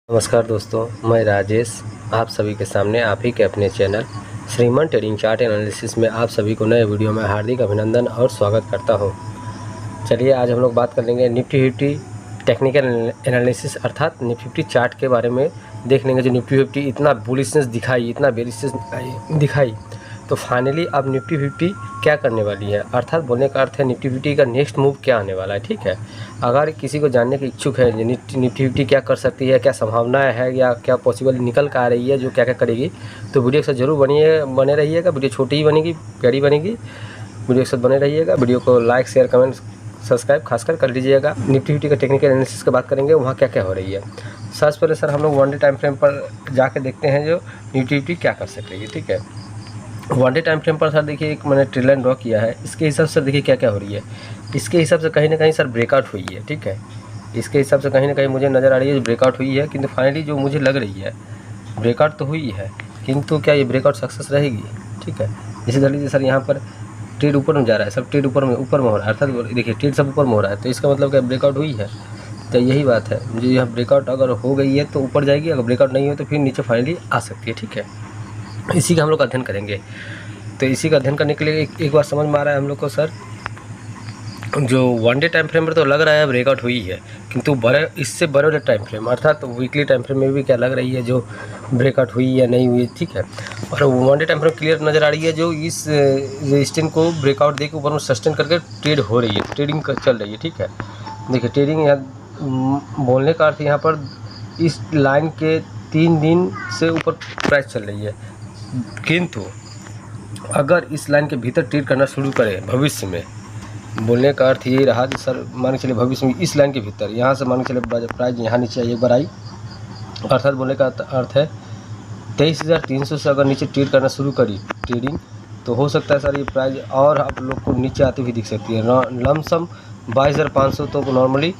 नमस्कार दोस्तों, मैं राजेश आप सभी के सामने आप ही के अपने चैनल श्रीमान ट्रेडिंग चार्ट एनालिसिस में आप सभी को नए वीडियो में हार्दिक अभिनंदन और स्वागत करता हूं। चलिए आज हम लोग बात कर लेंगे निफ्टी 50 टेक्निकल एनालिसिस अर्थात निफ्टी 50 चार्ट के बारे में देख लेंगे। जो निफ्टी 50 इतना बुलिशनेस दिखाई, इतना बेरिशनेस दिखाई, तो फाइनली अब निफ्टी 50 क्या करने वाली है, अर्थात बोलने का अर्थ है निफ्टी 50 का नेक्स्ट मूव क्या आने वाला है। ठीक है, अगर किसी को जानने की इच्छुक है निफ्टी 50 क्या कर सकती है, क्या संभावनाएं है या क्या पॉसिबल निकल कर आ रही है, जो क्या क्या करेगी, तो वीडियो के साथ जरूर बने रहिएगा। वीडियो छोटी ही बनेगी, प्यारी बनेगी, वीडियो के साथ बने रहिएगा। वीडियो को लाइक शेयर कमेंट सब्सक्राइब खासकर कर लीजिएगा। निफ्टी 50 का टेक्निकल एनालिसिस की बात करेंगे, वहाँ क्या क्या हो रही है। सबसे पहले सर हम लोग वन डे टाइम फ्रेम पर जाके देखते हैं जो निफ्टी 50 क्या कर सकेगी। ठीक है, वन डे टाइम फ्रेम पर सर देखिए एक मैंने ट्रेड लाइन ड्रॉ किया है। इसके हिसाब से देखिए क्या क्या हो रही है। इसके हिसाब से कहीं ना कहीं सर ब्रेकआउट हुई है। ठीक है, इसके हिसाब से कहीं ना कहीं मुझे नज़र आ रही है ब्रेकआउट हुई है, किंतु फाइनली जो मुझे लग रही है ब्रेकआउट तो हुई है, किंतु क्या ये ब्रेकआउट सक्सेस रहेगी। ठीक है, जैसे धर लीजिए सर यहाँ पर ट्रेड ऊपर में जा रहा है, सब ट्रेड ऊपर में हो रहा है, अर्थात देखिए ट्रेड सब ऊपर में हो रहा है, तो इसका मतलब क्या ब्रेकआउट हुई है। तो यही बात है, मुझे यहाँ ब्रेकआउट अगर हो गई है तो ऊपर जाएगी, अगर ब्रेकआउट नहीं हो तो फिर नीचे फाइनली आ सकती है। ठीक है, इसी का हम लोग अध्ययन करेंगे। तो इसी का अध्ययन करने के लिए एक बार समझ में आ रहा है हम लोग को सर, जो वन डे टाइम फ्रेम पर तो लग रहा है ब्रेकआउट हुई है, किंतु इससे बड़े टाइम फ्रेम अर्थात तो वीकली टाइम फ्रेम में भी क्या लग रही है जो ब्रेकआउट हुई या नहीं हुई। ठीक है, और one day time frame clear नज़र आ रही है, जो इस रेजिस्टेंस को ब्रेकआउट देकर ऊपर में सस्टेन करके ट्रेड हो रही है, ट्रेडिंग चल रही है। ठीक है, देखिए ट्रेडिंग यहाँ बोलने का अर्थ यहाँ पर इस लाइन के 3 दिन से ऊपर प्राइस चल रही है, किंतु अगर इस लाइन के भीतर ट्रेड करना शुरू करें भविष्य में, बोलने का अर्थ यही रहा कि सर मान के चलिए भविष्य में इस लाइन के भीतर यहाँ से मान के चलिए प्राइस यहाँ नीचे एक बार आई, अर्थात बोलने का अर्थ है 23,300 से अगर नीचे ट्रेड करना शुरू करी ट्रेडिंग, तो हो सकता है सर ये प्राइस और आप लोग को नीचे आती हुई दिख सकती है। लमसम 22,500 तो नॉर्मली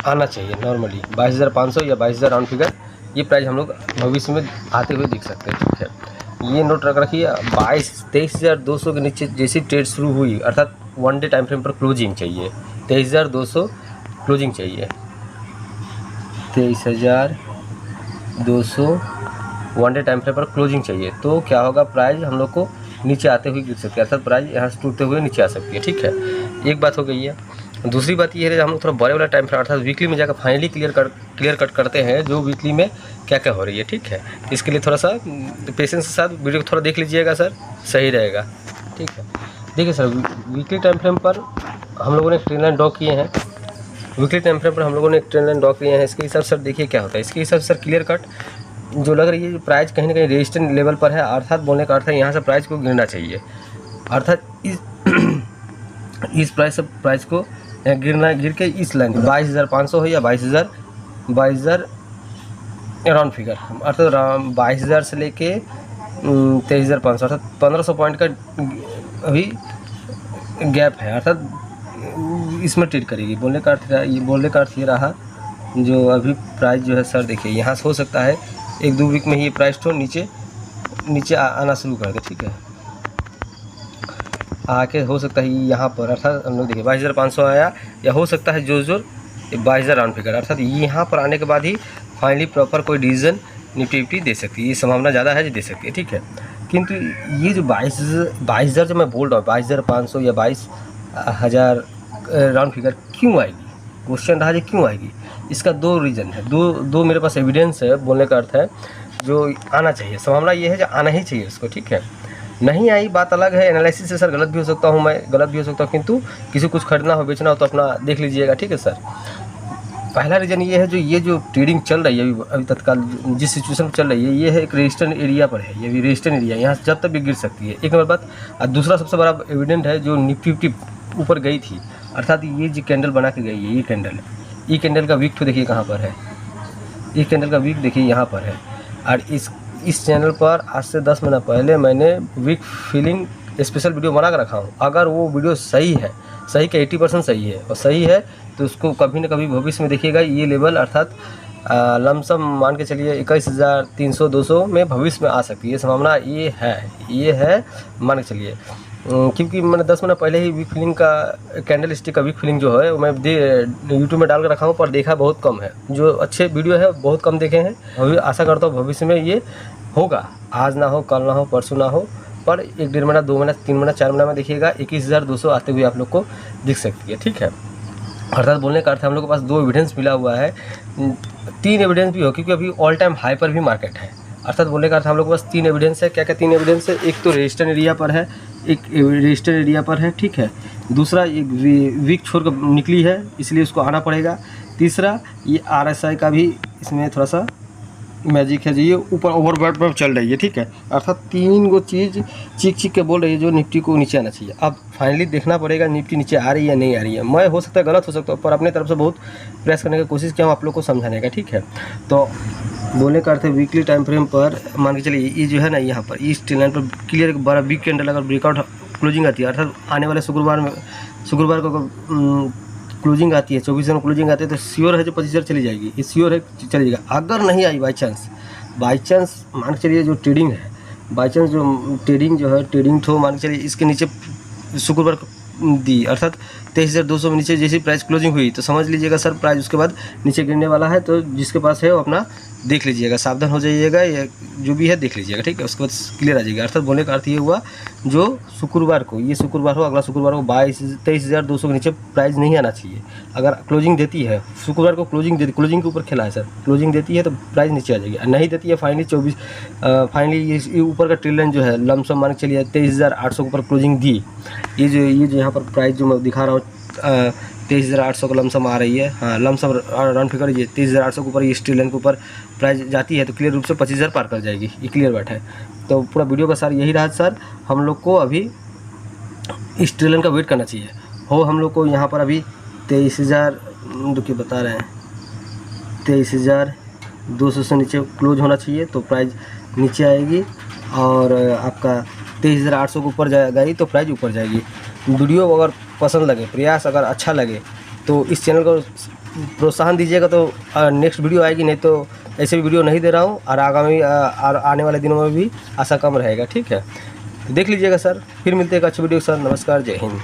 आना चाहिए, नॉर्मली 22,500 या 22,000 राउंड फिगर ये प्राइस हम लोग भविष्य में आते हुए दिख सकते हैं। ठीक है, ये नोट रख रखिए, 23,200 के नीचे जैसी ट्रेड शुरू हुई, अर्थात वन डे टाइम फ्रेम पर क्लोजिंग चाहिए 23,200 क्लोजिंग चाहिए, 23,200 वन डे टाइम फ्रेम पर क्लोजिंग चाहिए, तो क्या होगा प्राइस हम लोग को नीचे आते हुए गिर सकती है, अर्थात प्राइस यहाँ से टूटते हुए नीचे आ सकती है। ठीक है, एक बात हो गई है। दूसरी बात ये है हम लोग थोड़ा बड़े वाला टाइम फ्रेम अर्थात वीकली में जाकर फाइनली क्लियर कट करते हैं जो वीकली में क्या क्या हो रही है। ठीक है, इसके लिए थोड़ा सा पेशेंस के साथ वीडियो को थोड़ा देख लीजिएगा सर, सही रहेगा। ठीक है, देखिए सर वीकली टाइम फ्रेम पर हम लोगों ने एक ट्रेंड लाइन ड्रॉ किए हैं, वीकली टाइम फ्रेम पर हम लोगों ने एक ट्रेंड लाइन ड्रॉ किए हैं। इसके हिसाब से सर देखिए क्या होता है। इसके हिसाब से सर क्लियर कट जो लग रही है प्राइस कहीं ना कहीं रेजिस्टेंस लेवल पर है, अर्थात बोलने का अर्थ है यहाँ से प्राइस को गिरना चाहिए, अर्थात इस प्राइस को गिर के इस लाइन 22,500 है या 22,000 राउंड फिगर, अर्थात 22,000 से लेके 23,500 अर्थात 1,500 पॉइंट का अभी गैप है, अर्थात इसमें ट्रेड करेगी। बोलने का अर्थ ये रहा जो अभी प्राइस जो है सर देखिए यहाँ से हो सकता है 1-2 वीक में ही प्राइस तो नीचे आना शुरू कर दे। ठीक है, आके हो सकता है यहाँ पर अर्थात हम लोग देखिए 22,500 आया, या हो सकता है जो 22,000 राउंड फिगर, अर्थात यहाँ पर आने के बाद ही फाइनली प्रॉपर कोई डिसीजन निफ्टी 50 दे सकती है, ये संभावना ज़्यादा है जो दे सकती है। ठीक है, किंतु ये जो 22,000 जो मैं बोल रहा हूँ 22,500 या 22,000 राउंड फिगर क्यों आएगी, क्वेश्चन रहा जो क्यों आएगी। इसका 2 रीज़न है, दो मेरे पास एविडेंस है। बोलने का अर्थ है जो आना चाहिए, संभावना ये है जो आना ही चाहिए उसको। ठीक है, नहीं आई बात अलग है, एनालिसिस से सर गलत भी हो सकता हूँ, मैं गलत भी हो सकता हूँ, किंतु किसी कुछ खरीदना हो बेचना हो तो अपना देख लीजिएगा। ठीक है सर, पहला रीज़न ये है ये जो ट्रेडिंग चल रही है अभी तत्काल जिस सिचुएशन में चल रही है, ये है एक रेजिस्टेंस एरिया पर है, ये भी रेजिस्टेंस एरिया यहाँ से जब तक भी गिर सकती है, एक नंबर बात। और दूसरा सबसे बड़ा एविडेंट है जो निफ्टी 50 ऊपर गई थी, अर्थात ये जो कैंडल बना के गई है, ये कैंडल का वीक तो देखिए कहाँ पर है, ये कैंडल का वीक देखिए यहाँ पर है। और इस चैनल पर आज से 10 महीना पहले मैंने वीक फीलिंग स्पेशल वीडियो बना कर रखा हूँ। अगर वो वीडियो सही है, सही का 80% सही है और सही है तो उसको कभी न कभी भविष्य में देखिएगा ये लेवल अर्थात लमसम मान के चलिए 21,300-200 में भविष्य में आ सकती है, ये संभावना ये है मान के चलिए। क्योंकि मैंने 10 मिनट पहले ही वीक फिलिंग का कैंडल स्टिक का वीक फिलिंग जो है मैं यूट्यूब में डाल कर रखा हूँ, पर देखा बहुत कम है। जो अच्छे वीडियो है बहुत कम देखे हैं। अभी आशा करता हूँ भविष्य में ये होगा, आज ना हो, कल ना हो, परसों ना हो, पर 1-1.5 महीना, 2 महीना, 3 महीना, 4 महीना में देखिएगा 21,200 आते हुए आप लोग को दिख सकती है। ठीक है, अर्थात बोलने का अर्थ हम लोग के पास 2 एविडेंस मिला हुआ है, 3 एविडेंस भी हो, क्योंकि अभी ऑल टाइम हाई पर भी मार्केट है। अर्थात बोलने का अर्थ हम लोग के पास 3 एविडेंस है। क्या क्या 3 एविडेंस है? एक तो रेजिस्टेंस एरिया पर है, एक रेजिस्टेंस एरिया पर है, ठीक है। दूसरा एक वीक छोड़ कर निकली है, इसलिए उसको आना पड़ेगा। तीसरा ये RSI का भी इसमें थोड़ा सा मैजिक है, ये ऊपर ओवरबॉट पर चल रही है, ठीक है। अर्थात 3 गो चीज़ चीख के बोल रही है जो निफ्टी को नीचे आना चाहिए। अब फाइनली देखना पड़ेगा निफ्टी नीचे आ रही है या नहीं आ रही है। मैं हो सकता है गलत हो सकता हूँ, पर अपने तरफ से बहुत प्रयास करने की कोशिश किया हूँ आप लोग को समझाने का, ठीक है। तो बोलने का अर्थ है वीकली टाइम फ्रेम पर मान के चलिए ये जो है ना, यहाँ पर इस ट्रेन लाइन पर क्लियर एक बड़ा बिग कैंडल अगर ब्रेकआउट क्लोजिंग आती है, अर्थात आने वाले शुक्रवार को क्लोजिंग आती है, 24 में क्लोजिंग आती है, तो श्योर है जो 25,000 चली जाएगी, ये श्योर है चली जाएगा। अगर नहीं आई बाई चांस मान के चलिए जो ट्रेडिंग है, बाई चांस जो ट्रेडिंग तो मान के चलिए इसके नीचे शुक्रवार को दी, अर्थात 23,200 में नीचे जैसी प्राइस क्लोजिंग हुई, तो समझ लीजिएगा सर प्राइस उसके बाद नीचे गिरने वाला है। तो जिसके पास है वो अपना देख लीजिएगा, सावधान हो जाइएगा, या जो भी है देख लीजिएगा, ठीक है। उसके बाद क्लियर आ जाएगा। अर्थात बोलने का अर्थ ये हुआ जो शुक्रवार को, ये शुक्रवार हो, अगला शुक्रवार को 23,200 के नीचे प्राइस नहीं आना चाहिए। अगर क्लोजिंग देती है शुक्रवार को, क्लोजिंग के ऊपर खेला है सर, क्लोजिंग देती है तो प्राइस नीचे आ जाएगी। नहीं देती है फाइनली ये ऊपर का ट्रेंड लाइन जो है लमसम मान के चलिए 23,800 के ऊपर क्लोजिंग दी। ये जो यहाँ पर प्राइस जो मैं दिखा रहा हूँ 23,800 का लमसम आ रही है, हाँ लमसम राउंड फिगर ये 23,800 के ऊपर ये स्ट्रेट लाइन के ऊपर प्राइस जाती है तो क्लियर रूप से 25,000 पार कर जाएगी, ये क्लियर बात है। तो पूरा वीडियो का सार यही रहा सर, हम लोग को अभी इस स्ट्रेट लाइन का वेट करना चाहिए। हम लोग को यहाँ पर अभी 23,000 रुपये बता रहे हैं, 23,200 से नीचे क्लोज होना चाहिए तो प्राइस नीचे आएगी, और आपका 23,800 के ऊपर जाएगी तो प्राइस ऊपर जाएगी। वीडियो अगर पसंद लगे, प्रयास अगर अच्छा लगे तो इस चैनल को प्रोत्साहन दीजिएगा, तो नेक्स्ट वीडियो आएगी, नहीं तो ऐसे भी वीडियो नहीं दे रहा हूँ, और आगामी आने वाले दिनों में भी आशा कम रहेगा, ठीक है। देख लीजिएगा सर, फिर मिलते हैं एक अच्छे वीडियो के साथ। नमस्कार, जय हिंद।